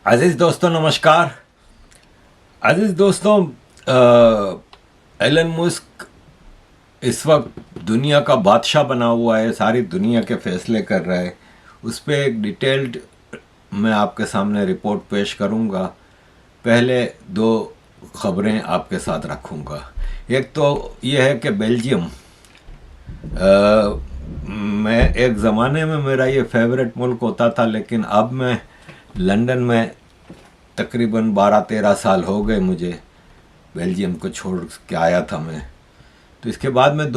अजीज़ दोस्तों नमस्कार। अजीज़ दोस्तों, एलन मुस्क इस वक्त दुनिया का बादशाह बना हुआ है, सारी दुनिया के फैसले कर रहा है। उस पर एक डिटेल्ड मैं आपके सामने रिपोर्ट पेश करूंगा। पहले दो खबरें आपके साथ रखूंगा। एक तो यह है कि बेल्जियम, मैं एक ज़माने में मेरा ये फेवरेट मुल्क होता था, लेकिन अब मैं लंदन में तकरीबन 12-13 साल हो गए मुझे बेल्जियम को छोड़ के आया था मैं। तो इसके बाद मैं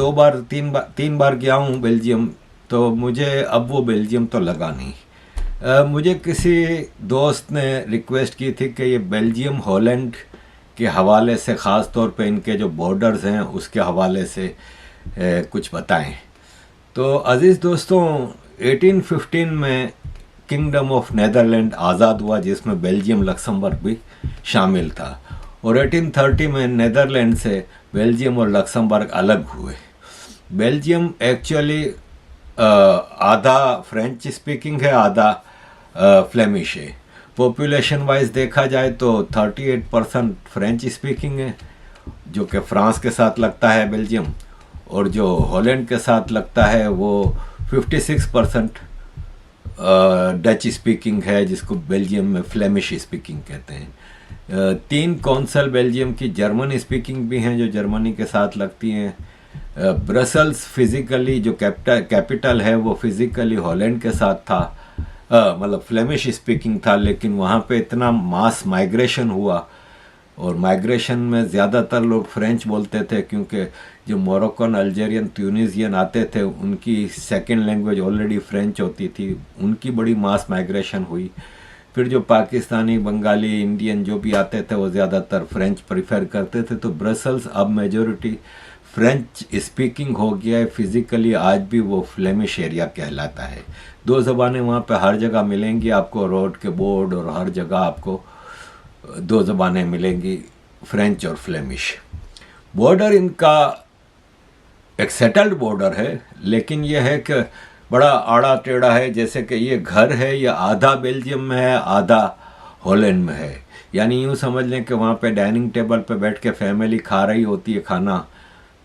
तीन बार गया हूँ बेल्जियम। तो मुझे अब वो बेल्जियम तो लगा नहीं। मुझे किसी दोस्त ने रिक्वेस्ट की थी कि ये बेल्जियम हॉलैंड के हवाले से, ख़ास तौर पे इनके जो बॉर्डर्स हैं उसके हवाले से कुछ बताएं। तो अज़ीज़ दोस्तों, 1815 में किंगडम ऑफ नेदरलैंड आज़ाद हुआ, जिसमें बेल्जियम लक्समबर्ग भी शामिल था। और 1830 में नेदरलैंड से बेल्जियम और लक्समबर्ग अलग हुए। बेल्जियम एक्चुअली आधा फ्रेंच स्पीकिंग है, आधा फ्लेमिश है। पॉपुलेशन वाइज देखा जाए तो 38% फ्रेंच स्पीकिंग है, जो कि फ्रांस के साथ लगता है बेल्जियम, और जो हॉलैंड के साथ लगता है वो 56% डच स्पीकिंग है, जिसको बेल्जियम में फ्लेमिश स्पीकिंग कहते हैं। 3 कौंसल बेल्जियम की जर्मन स्पीकिंग भी हैं, जो जर्मनी के साथ लगती हैं। ब्रसल्स फिज़िकली जो कैपिटल है वो फिज़िकली हॉलैंड के साथ था, मतलब फ्लेमिश स्पीकिंग था, लेकिन वहाँ पे इतना मास माइग्रेशन हुआ, और माइग्रेशन में ज़्यादातर लोग फ्रेंच बोलते थे, क्योंकि जो मोरक्कन, अल्जेरियन, ट्यूनीसियन आते थे उनकी सेकंड लैंग्वेज ऑलरेडी फ्रेंच होती थी। उनकी बड़ी मास माइग्रेशन हुई। फिर जो पाकिस्तानी, बंगाली, इंडियन जो भी आते थे वो ज़्यादातर फ्रेंच प्रीफर करते थे। तो ब्रसल्स अब मेजॉरिटी फ्रेंच स्पीकिंग हो गया है। फिज़िकली आज भी वो फ्लेमिश एरिया कहलाता है। 2 ज़बानें वहाँ पे हर जगह मिलेंगी आपको, रोड के बोर्ड और हर जगह आपको 2 ज़बानें मिलेंगी, फ्रेंच और फ्लेमिश। बॉर्डर इनका एक सेटल्ड बॉर्डर है, लेकिन यह है कि बड़ा आड़ा टेढ़ा है। जैसे कि ये घर है, ये आधा बेल्जियम में है, आधा हॉलैंड में है। यानी यूँ समझ लें कि वहाँ पे डाइनिंग टेबल पे बैठ के फैमिली खा रही होती है खाना,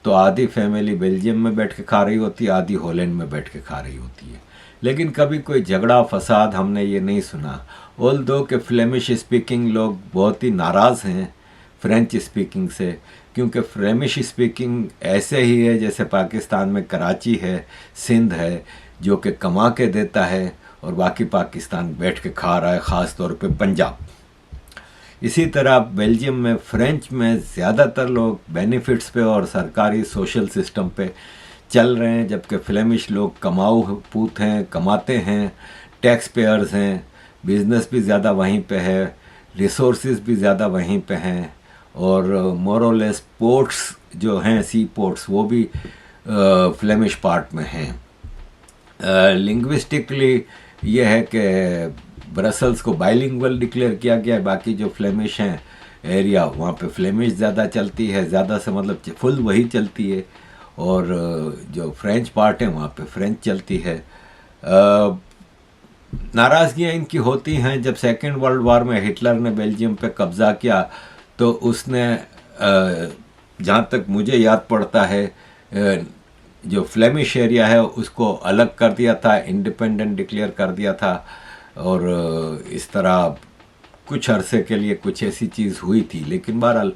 तो आधी फैमिली बेल्जियम में बैठ के खा रही होती है, आधी हॉलैंड में बैठ के खा रही होती है। लेकिन कभी कोई झगड़ा फसाद हमने ये नहीं सुना। ऑल दो के फ्लेमिश स्पीकिंग लोग बहुत ही नाराज़ हैं फ्रेंच स्पीकिंग से, क्योंकि फ्लेमिश स्पीकिंग ऐसे ही है जैसे पाकिस्तान में कराची है, सिंध है, जो कि कमा के देता है और बाकी पाकिस्तान बैठ के खा रहा है, ख़ास तौर पे पंजाब। इसी तरह बेल्जियम में फ्रेंच में ज़्यादातर लोग बेनिफिट्स पे और सरकारी सोशल सिस्टम पे चल रहे हैं, जबकि फ्लेमिश लोग कमाऊ पूत हैं, कमाते हैं, टैक्स पेयर्स हैं, बिज़नेस भी ज़्यादा वहीं पे है, रिसोर्सेज भी ज़्यादा वहीं पे हैं, और मोरलेस पोर्ट्स जो हैं, सी पोर्ट्स, वो भी फ्लेमिश पार्ट में हैं। लिंग्विस्टिकली ये है कि ब्रसल्स को बाइलिंगुअल डिक्लेयर किया गया है। बाकी जो फ्लेमिश हैं एरिया, वहाँ पे फ्लेमिश ज़्यादा चलती है, ज़्यादा से मतलब फुल वही चलती है, और जो फ्रेंच पार्ट है वहाँ पे फ्रेंच चलती है। नाराज़गियाँ इनकी होती हैं। जब सेकेंड वर्ल्ड वार में हिटलर ने बेल्जियम पे कब्ज़ा किया, तो उसने जहाँ तक मुझे याद पड़ता है, जो फ्लेमिश एरिया है उसको अलग कर दिया था, इंडिपेंडेंट डिक्लेयर कर दिया था, और इस तरह कुछ अरसे के लिए कुछ ऐसी चीज़ हुई थी। लेकिन बहरहाल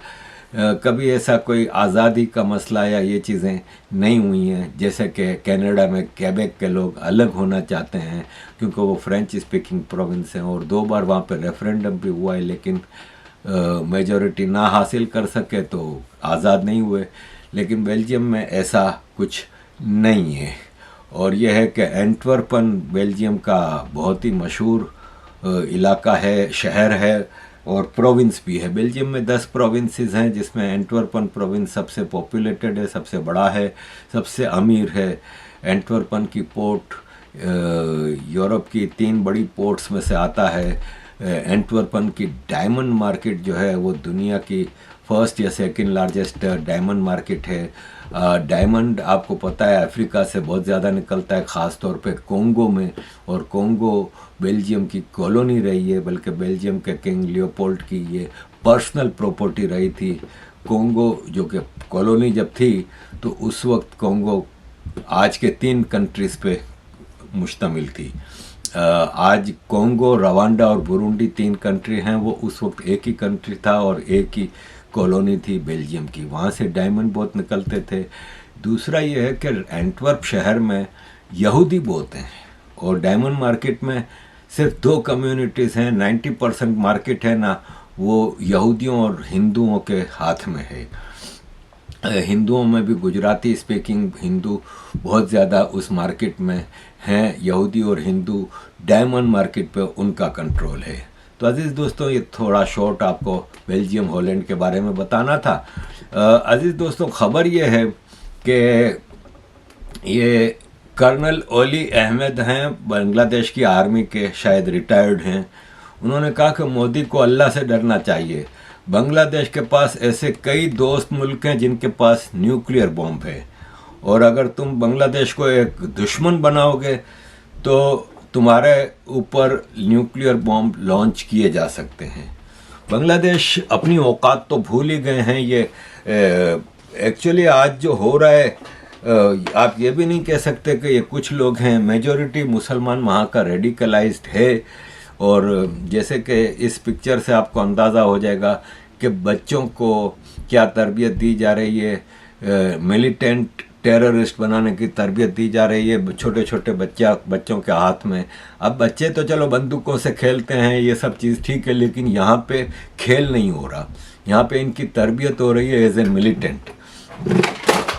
कभी ऐसा कोई आज़ादी का मसला या ये चीज़ें नहीं हुई हैं। जैसे कि कनाडा में क्वेबेक के लोग अलग होना चाहते हैं, क्योंकि वो फ्रेंच स्पीकिंग प्रोविंस हैं, और 2 बार वहाँ पे रेफरेंडम भी हुआ है, लेकिन मेजॉरिटी ना हासिल कर सके तो आज़ाद नहीं हुए। लेकिन बेल्जियम में ऐसा कुछ नहीं है। और यह है कि एंटवर्पन बेल्जियम का बहुत ही मशहूर इलाका है, शहर है, और प्रोविंस भी है। बेल्जियम में 10 प्रोविंसेस हैं, जिसमें एंटवर्पन प्रोविंस सबसे पॉपुलेटेड है, सबसे बड़ा है, सबसे अमीर है। एंटवर्पन की पोर्ट यूरोप की 3 बड़ी पोर्ट्स में से आता है। एंटवर्पन की डायमंड मार्केट जो है वो दुनिया की फर्स्ट या सेकंड लार्जेस्ट डायमंड मार्केट है। डायमंड आपको पता है अफ्रीका से बहुत ज़्यादा निकलता है, ख़ास तौर पे कोंगो में, और कोंगो बेल्जियम की कॉलोनी रही है, बल्कि बेल्जियम के किंग लियोपोल्ड की ये पर्सनल प्रॉपर्टी रही थी। कोंगो जो कि कॉलोनी जब थी तो उस वक्त कोंगो आज के 3 कंट्रीज़ पे मुश्तमिल थी। आज कोंगो, रवांडा और बुरुंडी 3 कंट्री हैं, वो उस वक्त एक ही कंट्री था और एक ही कॉलोनी थी बेल्जियम की। वहाँ से डायमंड बहुत निकलते थे। दूसरा ये है कि एंटवर्प शहर में यहूदी बहुत हैं और डायमंड मार्केट में सिर्फ 2 कम्युनिटीज़ हैं। 90% मार्केट है ना वो यहूदियों और हिंदुओं के हाथ में है। हिंदुओं में भी गुजराती स्पीकिंग हिंदू बहुत ज़्यादा उस मार्केट में हैं। यहूदी और हिंदू डायमंड मार्केट पे उनका कंट्रोल है। तो अज़ीज़ दोस्तों, ये थोड़ा शॉर्ट आपको बेल्जियम हॉलैंड के बारे में बताना था। अज़ीज़ दोस्तों, ख़बर ये है कि ये कर्नल ओली अहमद हैं, बांग्लादेश की आर्मी के, शायद रिटायर्ड हैं। उन्होंने कहा कि मोदी को अल्लाह से डरना चाहिए। बांग्लादेश के पास ऐसे कई दोस्त मुल्क हैं जिनके पास न्यूक्लियर बॉम्ब है, और अगर तुम बांग्लादेश को एक दुश्मन बनाओगे तो तुम्हारे ऊपर न्यूक्लियर बॉम्ब लॉन्च किए जा सकते हैं। बांग्लादेश अपनी औकात तो भूल ही गए हैं। ये एक्चुअली आज जो हो रहा है, आप ये भी नहीं कह सकते कि ये कुछ लोग हैं, मेजॉरिटी मुसलमान वहाँ का रेडिकलाइज्ड है। और जैसे कि इस पिक्चर से आपको अंदाज़ा हो जाएगा कि बच्चों को क्या तरबियत दी जा रही है, मिलिटेंट टेररिस्ट बनाने की तरबियत दी जा रही है छोटे छोटे बच्चों के हाथ में। अब बच्चे तो चलो बंदूकों से खेलते हैं, ये सब चीज़ ठीक है, लेकिन यहाँ पे खेल नहीं हो रहा, यहाँ पे इनकी तरबियत हो रही है एज ए मिलिटेंट।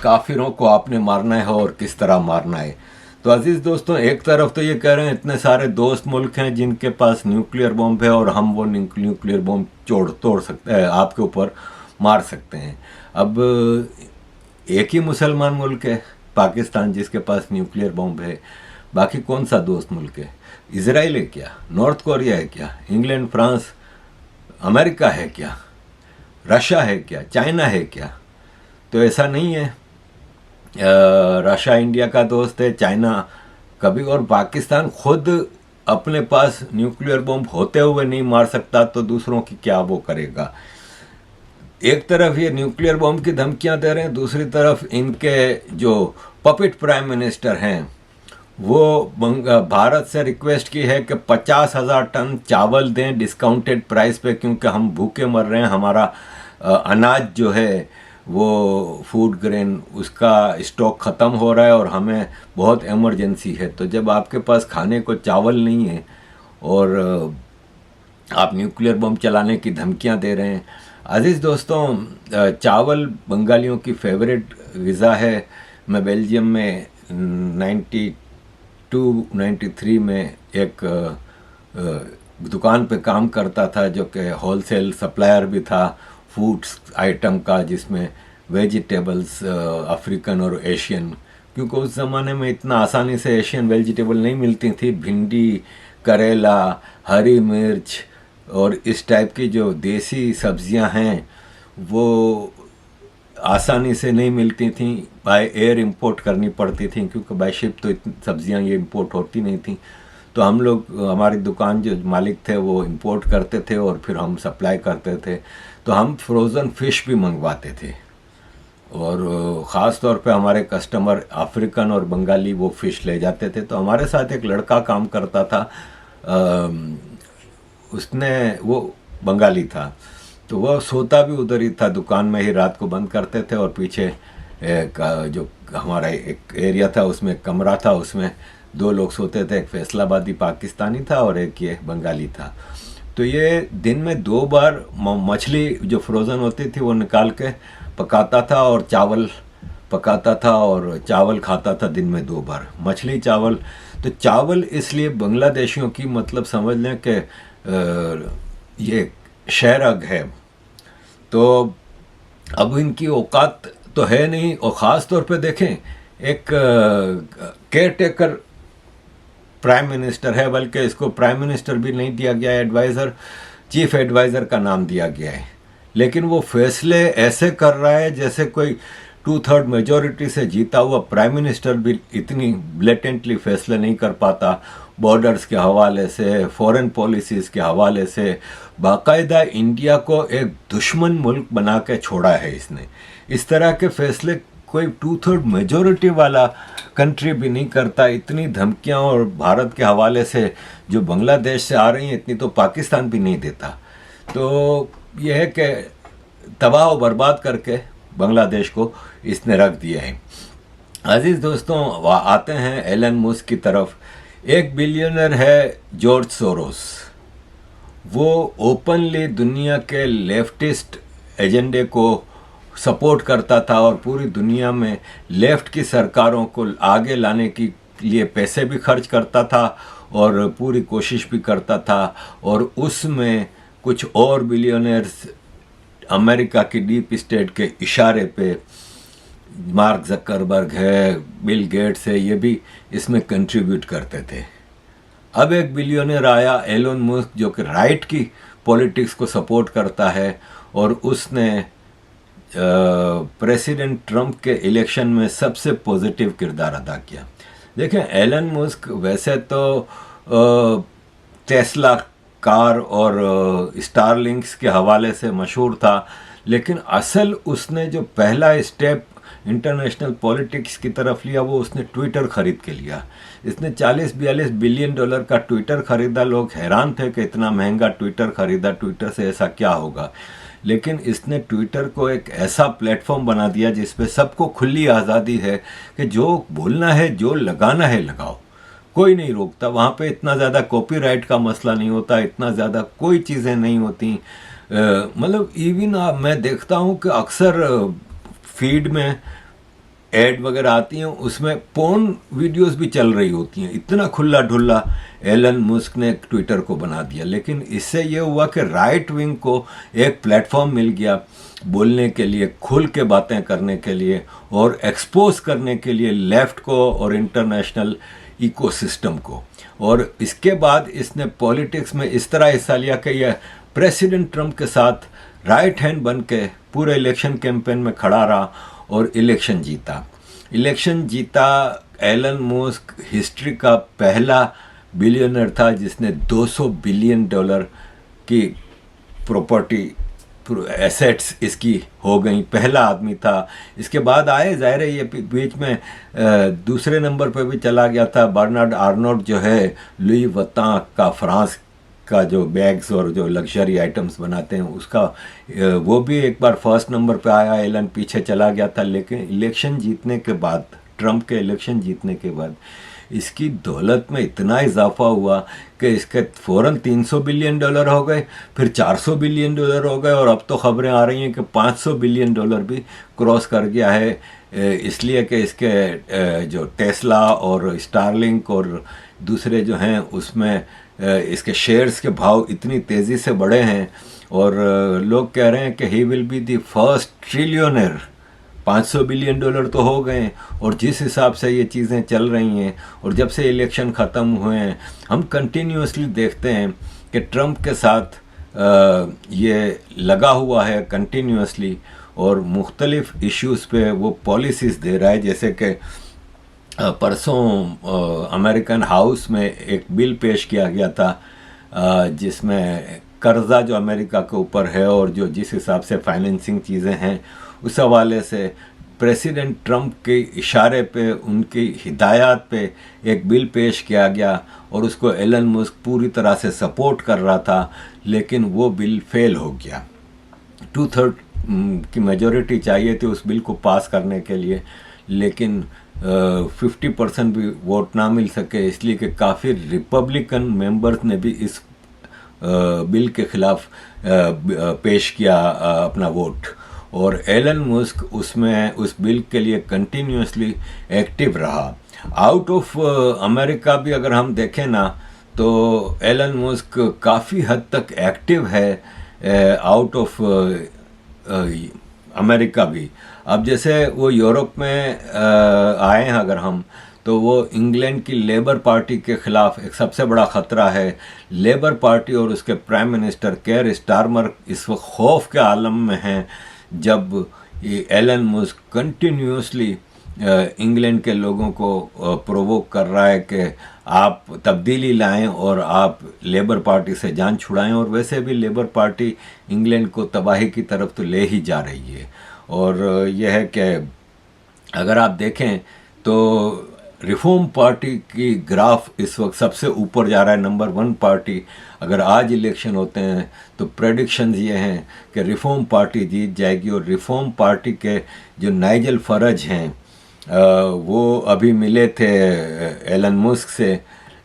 काफिरों को आपने मारना है और किस तरह मारना है। तो अजीज़ दोस्तों, एक तरफ तो ये कह रहे हैं इतने सारे दोस्त मुल्क हैं जिनके पास न्यूक्लियर बॉम्ब है और हम वो न्यूक्लियर बॉम्ब तोड़ सकते हैं, आपके ऊपर मार सकते हैं। अब एक ही मुसलमान मुल्क है पाकिस्तान जिसके पास न्यूक्लियर बॉम्ब है, बाकी कौन सा दोस्त मुल्क है? इजराइल है क्या? नॉर्थ कोरिया है क्या? इंग्लैंड, फ्रांस, अमेरिका है क्या? रशिया है क्या? चाइना है क्या? तो ऐसा नहीं है। रशिया इंडिया का दोस्त है, चाइना कभी, और पाकिस्तान खुद अपने पास न्यूक्लियर बॉम्ब होते हुए नहीं मार सकता तो दूसरों की क्या वो करेगा। एक तरफ ये न्यूक्लियर बॉम्ब की धमकियां दे रहे हैं, दूसरी तरफ इनके जो पपेट प्राइम मिनिस्टर हैं वो भारत से रिक्वेस्ट की है कि 50,000 टन चावल दें डिस्काउंटेड प्राइस पे, क्योंकि हम भूखे मर रहे हैं। हमारा अनाज जो है वो फूड ग्रेन उसका स्टॉक ख़त्म हो रहा है और हमें बहुत इमरजेंसी है। तो जब आपके पास खाने को चावल नहीं है और आप न्यूक्लियर बम चलाने की धमकियां दे रहे हैं। अजीज़ दोस्तों, चावल बंगालियों की फेवरेट ग़िज़ा है। मैं बेल्जियम में 92-93 में एक दुकान पे काम करता था जो कि होलसेल सप्लायर भी था फूड्स आइटम का, जिसमें वेजिटेबल्स अफ्रीकन और एशियन, क्योंकि उस ज़माने में इतना आसानी से एशियन वेजिटेबल नहीं मिलती थी। भिंडी, करेला, हरी मिर्च और इस टाइप की जो देसी सब्जियां हैं वो आसानी से नहीं मिलती थी, बाय एयर इंपोर्ट करनी पड़ती थी, क्योंकि बाय शिप तो इतनी सब्जियां ये इंपोर्ट होती नहीं थी। तो हम लोग, हमारी दुकान जो मालिक थे वो इंपोर्ट करते थे और फिर हम सप्लाई करते थे। तो हम फ्रोज़न फ़िश भी मंगवाते थे और ख़ास तौर पे हमारे कस्टमर अफ्रीकन और बंगाली वो फ़िश ले जाते थे। तो हमारे साथ एक लड़का काम करता था, उसने, वो बंगाली था, तो वह सोता भी उधर ही था, दुकान में ही रात को बंद करते थे और पीछे जो हमारा एक एरिया था उसमें एक कमरा था, उसमें 2 लोग सोते थे, एक फैसलाबादी पाकिस्तानी था और एक ये बंगाली था। तो ये दिन में 2 बार मछली जो फ्रोज़न होती थी वो निकाल के पकाता था और चावल पकाता था और चावल खाता था दिन में 2 बार, मछली चावल। तो चावल इसलिए बांग्लादेशियों की, मतलब समझ लें कि ये शेरग है। तो अब इनकी औकात तो है नहीं, और ख़ास तौर पे देखें एक केयर टेकर प्राइम मिनिस्टर है, बल्कि इसको प्राइम मिनिस्टर भी नहीं दिया गया है, एडवाइज़र, चीफ एडवाइज़र का नाम दिया गया है। लेकिन वो फैसले ऐसे कर रहा है जैसे कोई 2/3 मेजॉरिटी से जीता हुआ प्राइम मिनिस्टर भी इतनी ब्लेटेंटली फैसले नहीं कर पाता। बॉर्डर्स के हवाले से, फॉरेन पॉलिसीज़ के हवाले से बाकायदा इंडिया को एक दुश्मन मुल्क बना के छोड़ा है इसने। इस तरह के फैसले कोई 2/3 मेजॉरिटी वाला कंट्री भी नहीं करता। इतनी धमकियां और भारत के हवाले से जो बांग्लादेश से आ रही हैं, इतनी तो पाकिस्तान भी नहीं देता। तो यह है कि तबाह और बर्बाद करके बांग्लादेश को इसने रख दिया है। अजीज़ दोस्तों, आते हैं एलन मस्क की तरफ। एक बिलियनर है जॉर्ज सोरोस। वो ओपनली दुनिया के लेफ्टिस्ट एजेंडे को सपोर्ट करता था और पूरी दुनिया में लेफ्ट की सरकारों को आगे लाने के लिए पैसे भी खर्च करता था और पूरी कोशिश भी करता था। और उसमें कुछ और बिलियनर्स अमेरिका की डीप स्टेट के इशारे पे, मार्क ज़करबर्ग है, बिल गेट्स है, ये भी इसमें कंट्रीब्यूट करते थे। अब एक बिलियनर आया एलन मस्क, जो कि राइट की पॉलिटिक्स को सपोर्ट करता है और उसने प्रेसिडेंट ट्रंप के इलेक्शन में सबसे पॉजिटिव किरदार अदा किया। देखें, एलन मस्क वैसे तो टेस्ला कार और स्टारलिंक्स के हवाले से मशहूर था, लेकिन असल उसने जो पहला स्टेप इंटरनेशनल पॉलिटिक्स की तरफ लिया वो उसने ट्विटर खरीद के लिया। इसने 40-42 बिलियन डॉलर का ट्विटर खरीदा। लोग हैरान थे कि इतना महंगा ट्विटर खरीदा, ट्विटर से ऐसा क्या होगा। लेकिन इसने ट्विटर को एक ऐसा प्लेटफॉर्म बना दिया जिसपे सबको खुली आज़ादी है कि जो बोलना है, जो लगाना है लगाओ, कोई नहीं रोकता। वहाँ पे इतना ज़्यादा कॉपीराइट का मसला नहीं होता, इतना ज़्यादा कोई चीज़ें नहीं होती। मतलब इवन मैं देखता हूँ कि अक्सर फीड में ऐड वगैरह आती हैं, उसमें पोर्न वीडियोस भी चल रही होती हैं। इतना खुला ढुल्ला एलन मस्क ने ट्विटर को बना दिया। लेकिन इससे ये हुआ कि राइट विंग को एक प्लेटफॉर्म मिल गया बोलने के लिए, खुल के बातें करने के लिए और एक्सपोज करने के लिए लेफ्ट को और इंटरनेशनल इकोसिस्टम को। और इसके बाद इसने पॉलिटिक्स में इस तरह हिस्सा लिया कि यह प्रेसिडेंट ट्रंप के साथ राइट हैंड बन के पूरे इलेक्शन कैंपेन में खड़ा रहा और इलेक्शन जीता। एलन मस्क हिस्ट्री का पहला बिलियनर था जिसने 200 बिलियन डॉलर की प्रॉपर्टी, एसेट्स इसकी हो गई, पहला आदमी था। इसके बाद आए, ज़ाहिर है ये बीच में दूसरे नंबर पर भी चला गया था बर्नार्ड आर्नोल्ड, जो है लुई वुइटन का, फ्रांस का जो बैग्स और जो लग्जरी आइटम्स बनाते हैं उसका, वो भी एक बार फर्स्ट नंबर पे आया। एलन पीछे चला गया था। लेकिन इलेक्शन जीतने के बाद, ट्रंप के इलेक्शन जीतने के बाद इसकी दौलत में इतना इजाफा हुआ कि इसके फ़ौरन 300 बिलियन डॉलर हो गए, फिर 400 बिलियन डॉलर हो गए और अब तो खबरें आ रही हैं कि 500 बिलियन डॉलर भी क्रॉस कर गया है। इसलिए कि इसके जो टेस्ला और स्टारलिंक और दूसरे जो हैं उसमें इसके शेयर्स के भाव इतनी तेज़ी से बढ़े हैं और लोग कह रहे हैं कि he will be the first trillionaire. 500 billion dollar तो हो गए। और जिस हिसाब से ये चीज़ें चल रही हैं और जब से इलेक्शन ख़त्म हुए हैं, हम कंटिन्यूसली देखते हैं कि ट्रंप के साथ ये लगा हुआ है कंटिन्यूसली और मुख्तलिफ इश्यूज़ पे वो पॉलिसीज़ दे रहा है। जैसे कि परसों अमेरिकन हाउस में एक बिल पेश किया गया था जिसमें कर्जा जो अमेरिका के ऊपर है और जो जिस हिसाब से फाइनेंसिंग चीज़ें हैं उस हवाले से प्रेसिडेंट ट्रंप के इशारे पे, उनकी हिदायत पे एक बिल पेश किया गया और उसको एलन मस्क पूरी तरह से सपोर्ट कर रहा था। लेकिन वो बिल फेल हो गया। 2/3 की मेजॉरिटी चाहिए थी उस बिल को पास करने के लिए, लेकिन 50% भी वोट ना मिल सके, इसलिए कि काफ़ी रिपब्लिकन मेंबर्स ने भी इस बिल के ख़िलाफ़ पेश किया अपना वोट। और एलन मस्क उसमें उस बिल के लिए कंटिन्यूसली एक्टिव रहा। आउट ऑफ अमेरिका भी अगर हम देखें ना तो एलन मस्क काफ़ी हद तक एक्टिव है आउट ऑफ अमेरिका भी। अब जैसे वो यूरोप में आए हैं अगर हम, तो वो इंग्लैंड की लेबर पार्टी के खिलाफ एक सबसे बड़ा ख़तरा है। लेबर पार्टी और उसके प्राइम मिनिस्टर केयर स्टारमर इस वक्त खौफ के आलम में हैं, जब ये एलन मस्क कंटिन्यूसली इंग्लैंड के लोगों को प्रोवोक कर रहा है कि आप तब्दीली लाएं और आप लेबर पार्टी से जान छुड़ाएं। और वैसे भी लेबर पार्टी इंग्लैंड को तबाही की तरफ तो ले ही जा रही है। और यह है कि अगर आप देखें तो रिफॉर्म पार्टी की ग्राफ इस वक्त सबसे ऊपर जा रहा है, नंबर 1 पार्टी। अगर आज इलेक्शन होते हैं तो प्रेडिक्शंस ये हैं कि रिफॉर्म पार्टी जीत जाएगी। और रिफॉर्म पार्टी के जो नाइजल फरज हैं वो अभी मिले थे एलन मस्क से।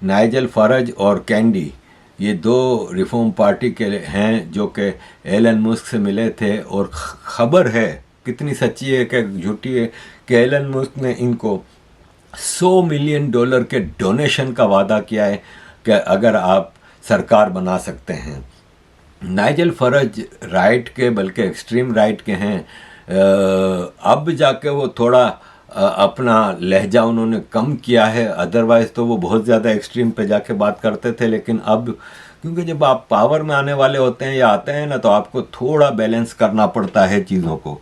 नाइजल फरज और कैंडी ये 2 रिफॉर्म पार्टी के हैं जो कि एलन मस्क से मिले थे। और खबर है, कितनी सच्ची है कि झूठी है, कि एलन मस्क ने इनको $100 मिलियन के डोनेशन का वादा किया है कि अगर आप सरकार बना सकते हैं। नाइजल फरज राइट के, बल्कि एक्सट्रीम राइट के हैं। अब जाके वो थोड़ा अपना लहजा उन्होंने कम किया है, अदरवाइज़ तो वो बहुत ज़्यादा एक्सट्रीम पे जाके बात करते थे। लेकिन अब क्योंकि जब आप पावर में आने वाले होते हैं या आते हैं ना, तो आपको थोड़ा बैलेंस करना पड़ता है चीज़ों को।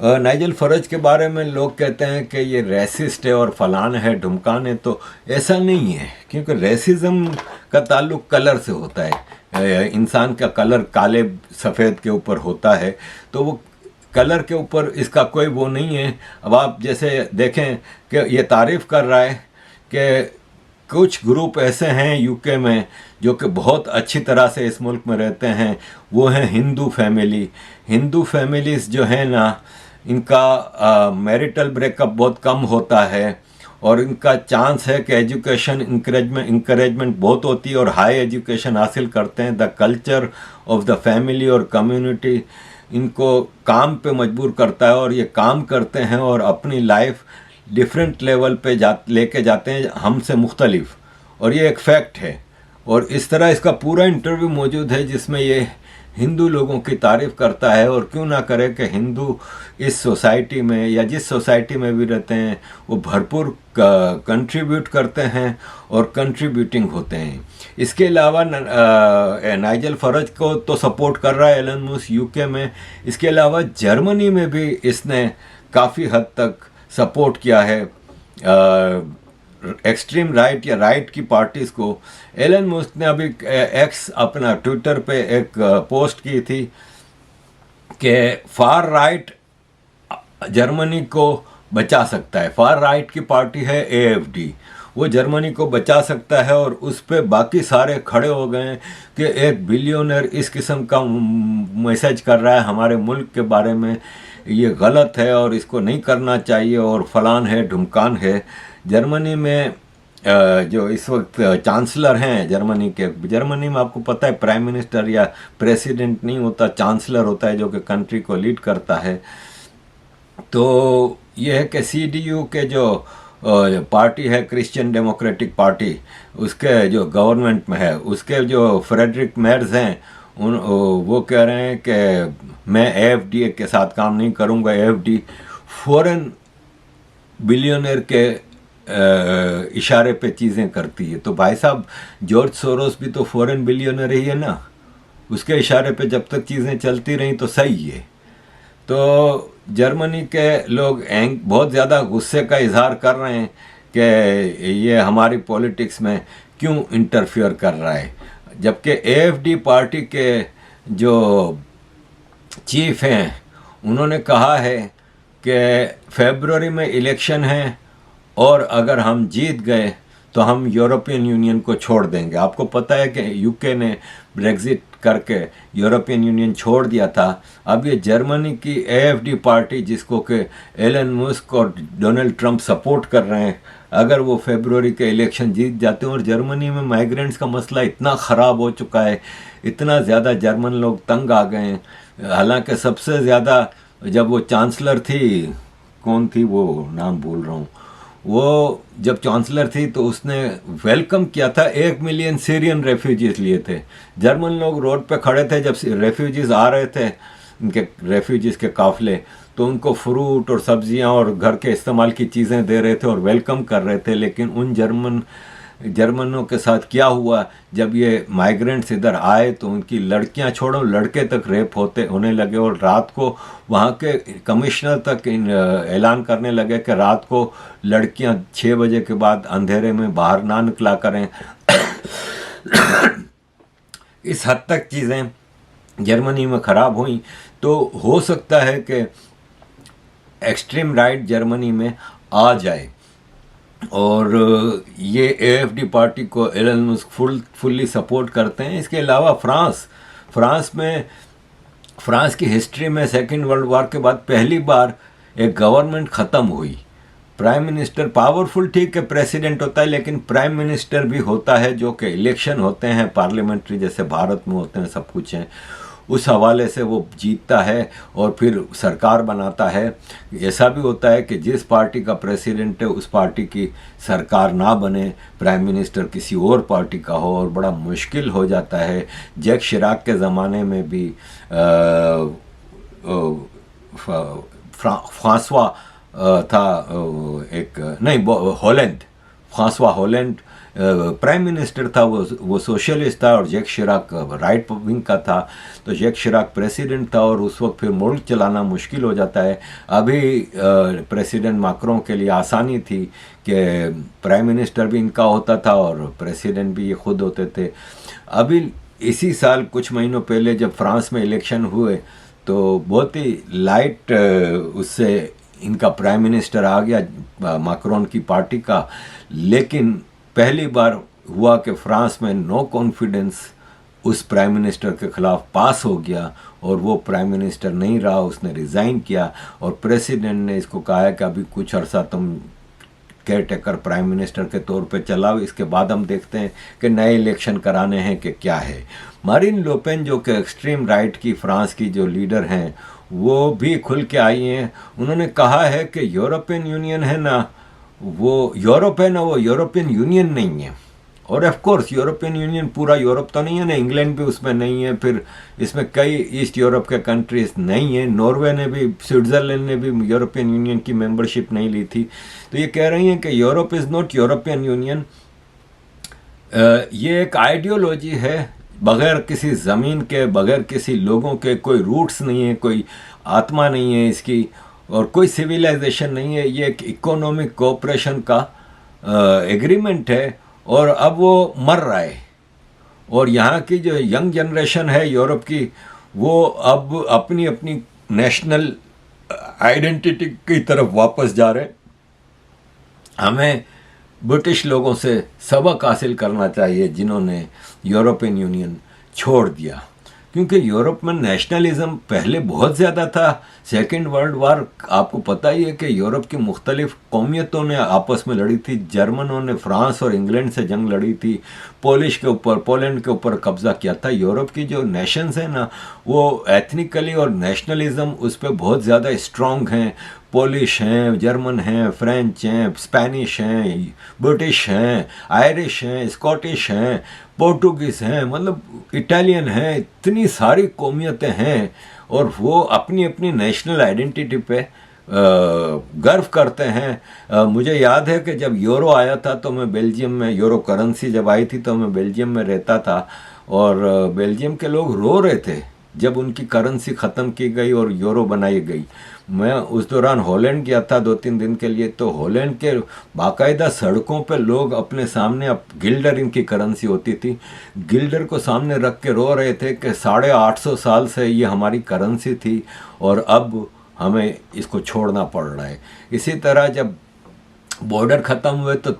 नाइजल फरज के बारे में लोग कहते हैं कि ये रेसिस्ट है और फलान है ढुमकान है, तो ऐसा नहीं है, क्योंकि रेसिज्म का ताल्लुक कलर से होता है। इंसान का कलर काले सफ़ेद के ऊपर होता है, तो वो कलर के ऊपर इसका कोई वो नहीं है। अब आप जैसे देखें कि ये तारीफ़ कर रहा है कि कुछ ग्रुप ऐसे हैं यूके में जो कि बहुत अच्छी तरह से इस मुल्क में रहते हैं, वो हैं हिंदू फैमिली। हिंदू फैमिलीज़ जो हैं ना, इनका मैरिटल ब्रेकअप बहुत कम होता है और इनका चांस है कि एजुकेशन इंकरेजमेंट बहुत होती है और हाई एजुकेशन हासिल करते हैं। The culture of the family और कम्युनिटी इनको काम पे मजबूर करता है और ये काम करते हैं और अपनी लाइफ डिफरेंट लेवल पे लेके जाते हैं हमसे मुख्तलिफ, और ये एक फैक्ट है। और इस तरह इसका पूरा इंटरव्यू मौजूद है जिसमें ये हिंदू लोगों की तारीफ़ करता है। और क्यों ना करे कि हिंदू इस सोसाइटी में या जिस सोसाइटी में भी रहते हैं वो भरपूर कंट्रीब्यूट करते हैं और कंट्रीब्यूटिंग होते हैं। इसके अलावा नाइजल फरज को तो सपोर्ट कर रहा है एलन मस्क यूके में, इसके अलावा जर्मनी में भी इसने काफ़ी हद तक सपोर्ट किया है एक्सट्रीम राइट या राइट की पार्टीज़ को। एलन मस्क ने अभी एक्स अपना ट्विटर पे एक पोस्ट की थी कि फार राइट जर्मनी को बचा सकता है। फार राइट की पार्टी है AFD, वो जर्मनी को बचा सकता है। और उस पर बाकी सारे खड़े हो गए हैं कि एक बिलियनर इस किस्म का मैसेज कर रहा है हमारे मुल्क के बारे में, ये गलत है और इसको नहीं करना चाहिए और फलान है ढुमकान है। जर्मनी में जो इस वक्त चांसलर हैं जर्मनी में आपको पता है प्राइम मिनिस्टर या प्रेसिडेंट नहीं होता, चांसलर होता है जो कि कंट्री को लीड करता है। तो ये है कि CDU के जो पार्टी है क्रिश्चियन डेमोक्रेटिक पार्टी, उसके जो गवर्नमेंट में है, उसके जो फ्रेडरिक मेर्ज हैं वो कह रहे हैं कि मैं AFD के साथ काम नहीं करूंगा। AFD फॉरेन बिलियनर के इशारे पे चीज़ें करती है। तो भाई साहब जॉर्ज सोरोस भी तो फॉरेन बिलियनर ही है ना, उसके इशारे पे जब तक चीज़ें चलती रहीं तो सही है। तो जर्मनी के लोग बहुत ज़्यादा गुस्से का इजहार कर रहे हैं कि ये हमारी पॉलिटिक्स में क्यों इंटरफियर कर रहा है, जबकि AFD पार्टी के जो चीफ हैं उन्होंने कहा है कि फरवरी में इलेक्शन है और अगर हम जीत गए तो हम यूरोपियन यूनियन को छोड़ देंगे। आपको पता है कि यूके ने ब्रेग्जिट करके यूरोपियन यूनियन छोड़ दिया था। अब ये जर्मनी की AFD पार्टी जिसको कि एलन मस्क और डोनाल्ड ट्रंप सपोर्ट कर रहे हैं, अगर वो फरवरी के इलेक्शन जीत जाते हैं, और जर्मनी में माइग्रेंट्स का मसला इतना ख़राब हो चुका है, इतना ज़्यादा जर्मन लोग तंग आ गए हैं। हालांकि सबसे ज़्यादा जब वो चांसलर थी, कौन थी वो नाम भूल रहा हूँ, वो जब चांसलर थी तो उसने वेलकम किया था, 1 मिलियन सीरियन रेफ्यूजीज़ लिए थे। जर्मन लोग रोड पे खड़े थे जब रेफ्यूजीज़ आ रहे थे, इनके रेफ्यूजीज़ के काफ़िले, तो उनको फ्रूट और सब्जियां और घर के इस्तेमाल की चीज़ें दे रहे थे और वेलकम कर रहे थे। लेकिन उन जर्मनों के साथ क्या हुआ, जब ये माइग्रेंट्स इधर आए तो उनकी लड़कियां छोड़ो लड़के तक रेप होने लगे, और रात को वहाँ के कमिश्नर तक ऐलान करने लगे कि रात को लड़कियां 6 बजे के बाद अंधेरे में बाहर ना निकला करें। इस हद तक चीज़ें जर्मनी में ख़राब हुई। तो हो सकता है कि एक्सट्रीम राइट जर्मनी में आ जाए, और ये एएफडी पार्टी को एलन मस्क फुल्ली सपोर्ट करते हैं। इसके अलावा फ्रांस की हिस्ट्री में सेकेंड वर्ल्ड वॉर के बाद पहली बार एक गवर्नमेंट ख़त्म हुई। प्राइम मिनिस्टर पावरफुल ठीक है, प्रेसिडेंट होता है, लेकिन प्राइम मिनिस्टर भी होता है, जो कि इलेक्शन होते हैं पार्लियामेंट्री, जैसे भारत में होते हैं, सब कुछ हैं। उस हवाले से वो जीतता है और फिर सरकार बनाता है। ऐसा भी होता है कि जिस पार्टी का प्रेसिडेंट है उस पार्टी की सरकार ना बने, प्राइम मिनिस्टर किसी और पार्टी का हो, और बड़ा मुश्किल हो जाता है। जैक शिराक के ज़माने में भी फ्रांसवा था, फ्रांसवा हॉलैंड प्राइम मिनिस्टर था। वो सोशलिस्ट था और जैक शिराक राइट विंग का था। तो जैक शिराक प्रेसिडेंट था और उस वक्त फिर मुल्क चलाना मुश्किल हो जाता है। अभी प्रेसिडेंट मैक्रों के लिए आसानी थी कि प्राइम मिनिस्टर भी इनका होता था और प्रेसिडेंट भी ये खुद होते थे। अभी इसी साल कुछ महीनों पहले जब फ्रांस में इलेक्शन हुए तो बहुत ही लाइट उससे इनका प्राइम मिनिस्टर आ गया, मैक्रोन की पार्टी का। लेकिन पहली बार हुआ कि फ्रांस में नो कॉन्फिडेंस उस प्राइम मिनिस्टर के खिलाफ पास हो गया और वो प्राइम मिनिस्टर नहीं रहा, उसने रिज़ाइन किया। और प्रेसिडेंट ने इसको कहा है कि अभी कुछ अरसा तुम केयर टेकर प्राइम मिनिस्टर के तौर पे चलाओ, इसके बाद हम देखते हैं कि नए इलेक्शन कराने हैं कि क्या है। मारिन लोपेन जो कि एक्सट्रीम राइट की फ्रांस की जो लीडर हैं, वो भी खुल के आई हैं। उन्होंने कहा है कि यूरोपियन यूनियन है ना, वो यूरोप है ना, वो यूरोपियन यूनियन नहीं है। और ऑफ कोर्स यूरोपियन यूनियन पूरा यूरोप तो नहीं है ना, इंग्लैंड भी उसमें नहीं है, फिर इसमें कई ईस्ट यूरोप के कंट्रीज नहीं है। नॉर्वे ने भी, स्विट्ज़रलैंड ने भी यूरोपियन यूनियन की मेंबरशिप नहीं ली थी। तो ये कह रही हैं कि Europe is not European union. ये एक आइडियोलॉजी है, बगैर किसी ज़मीन के, बगैर किसी लोगों के, कोई रूट्स नहीं है, कोई आत्मा नहीं है इसकी, और कोई सिविलाइजेशन नहीं है। ये एक इकोनॉमिक कोऑपरेशन का एग्रीमेंट है, और अब वो मर रहा है। और यहाँ की जो यंग जनरेशन है यूरोप की, वो अब अपनी अपनी नेशनल आइडेंटिटी की तरफ वापस जा रहे हैं। हमें ब्रिटिश लोगों से सबक हासिल करना चाहिए जिन्होंने यूरोपियन यूनियन छोड़ दिया, क्योंकि यूरोप में नेशनलिज्म पहले बहुत ज़्यादा था। सेकेंड वर्ल्ड वार आपको पता ही है कि यूरोप की मुख्तलिफ कौमियतों ने आपस में लड़ी थी। जर्मनों ने फ्रांस और इंग्लैंड से जंग लड़ी थी, पोलैंड के ऊपर कब्ज़ा किया था। यूरोप की जो नेशंस हैं ना, वो एथनिकली और नेशनलिज्म उस पर बहुत ज़्यादा स्ट्रॉन्ग हैं। पोलिश हैं, जर्मन हैं, फ्रेंच हैं, स्पेनिश हैं, ब्रिटिश हैं, आयरिश हैं, स्कॉटिश हैं, पोर्टुगीज़ हैं, मतलब इटालियन हैं। इतनी सारी कौमियतें हैं और वो अपनी अपनी नेशनल आइडेंटिटी पे गर्व करते हैं। मुझे याद है कि जब यूरो आया था तो मैं बेल्जियम में, यूरो करेंसी जब आई थी तो मैं बेल्जियम में रहता था, और बेल्जियम के लोग रो रहे थे जब उनकी करेंसी ख़त्म की गई और यूरो बनाई गई। मैं उस दौरान हॉलैंड गया था 2-3 दिन के लिए, तो हॉलैंड के बाकायदा सड़कों पे लोग अपने सामने, अब गिल्डर इनकी करेंसी होती थी, गिल्डर को सामने रख के रो रहे थे कि 850 साल से ये हमारी करेंसी थी और अब हमें इसको छोड़ना पड़ रहा है। इसी तरह जब बॉर्डर ख़त्म हुए तो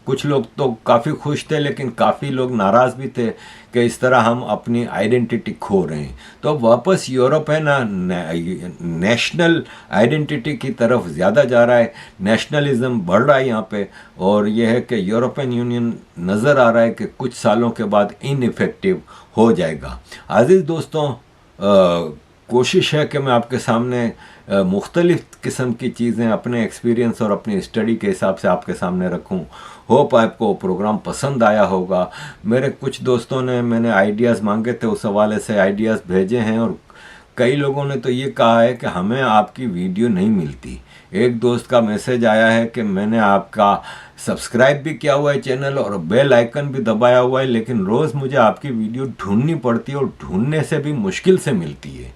कुछ लोग तो काफ़ी खुश थे, लेकिन काफ़ी लोग नाराज़ भी थे कि इस तरह हम अपनी आइडेंटिटी खो रहे हैं। तो वापस यूरोप है ना, नेशनल आइडेंटिटी की तरफ ज़्यादा जा रहा है, नेशनलिज्म बढ़ रहा है यहाँ पे। और यह है कि यूरोपियन यूनियन नज़र आ रहा है कि कुछ सालों के बाद इनइफेक्टिव हो जाएगा। अज़ीज़ दोस्तों, कोशिश है कि मैं आपके सामने मुख्तलिफ़ किस्म की चीज़ें अपने एक्सपीरियंस और अपनी स्टडी के हिसाब से आपके सामने रखूं। होप आपको प्रोग्राम पसंद आया होगा। मेरे कुछ दोस्तों ने मैंने आइडियाज़ मांगे थे, उस हवाले से आइडियाज़ भेजे हैं, और कई लोगों ने तो ये कहा है कि हमें आपकी वीडियो नहीं मिलती। एक दोस्त का मैसेज आया है कि मैंने आपका सब्सक्राइब भी किया हुआ है चैनल और बेल आइकन भी दबाया हुआ है, लेकिन रोज़ मुझे आपकी वीडियो ढूंढनी पड़ती है और ढूंढने से भी मुश्किल से मिलती है।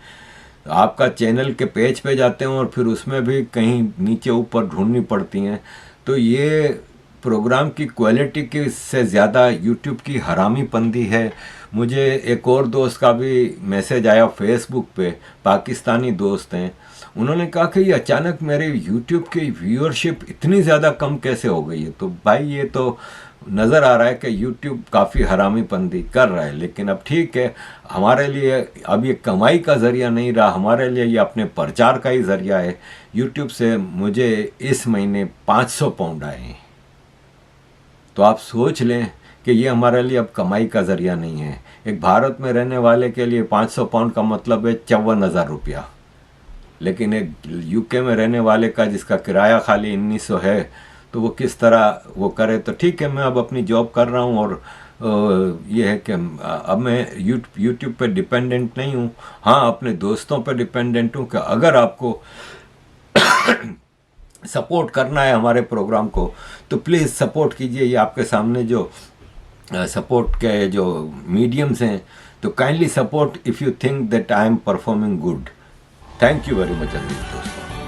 आपका चैनल के पेज पे जाते हैं और फिर उसमें भी कहीं नीचे ऊपर ढूंढनी पड़ती हैं। तो ये प्रोग्राम की क्वालिटी की से ज़्यादा यूट्यूब की हरामीपंदी है। मुझे एक और दोस्त का भी मैसेज आया फेसबुक पे, पाकिस्तानी दोस्त हैं। उन्होंने कहा कि ये अचानक मेरे यूट्यूब की व्यूअरशिप इतनी ज़्यादा कम कैसे हो गई है। तो भाई ये तो नज़र आ रहा है कि यूट्यूब काफ़ी हरामीपंदी कर रहा है। लेकिन अब ठीक है, हमारे लिए अब ये कमाई का ज़रिया नहीं रहा, हमारे लिए ये अपने प्रचार का ही ज़रिया है। यूट्यूब से मुझे इस महीने 500 पाउंड आए हैं। तो आप सोच लें कि ये हमारे लिए अब कमाई का ज़रिया नहीं है। एक भारत में रहने वाले के लिए 500 पाउंड का मतलब है 54,000 रुपया। लेकिन एक यूके में रहने वाले का जिसका किराया खाली 1900 है, तो वो किस तरह वो करे। तो ठीक है, मैं अब अपनी जॉब कर रहा हूँ और ये है कि अब मैं यूट्यूब पे डिपेंडेंट नहीं हूँ। हाँ, अपने दोस्तों पे डिपेंडेंट हूँ कि अगर आपको सपोर्ट करना है हमारे प्रोग्राम को तो प्लीज़ सपोर्ट कीजिए। ये आपके सामने जो सपोर्ट के जो मीडियम्स हैं, तो kindly support if you think that I am performing good. Thank you very much अजीज दोस्तों।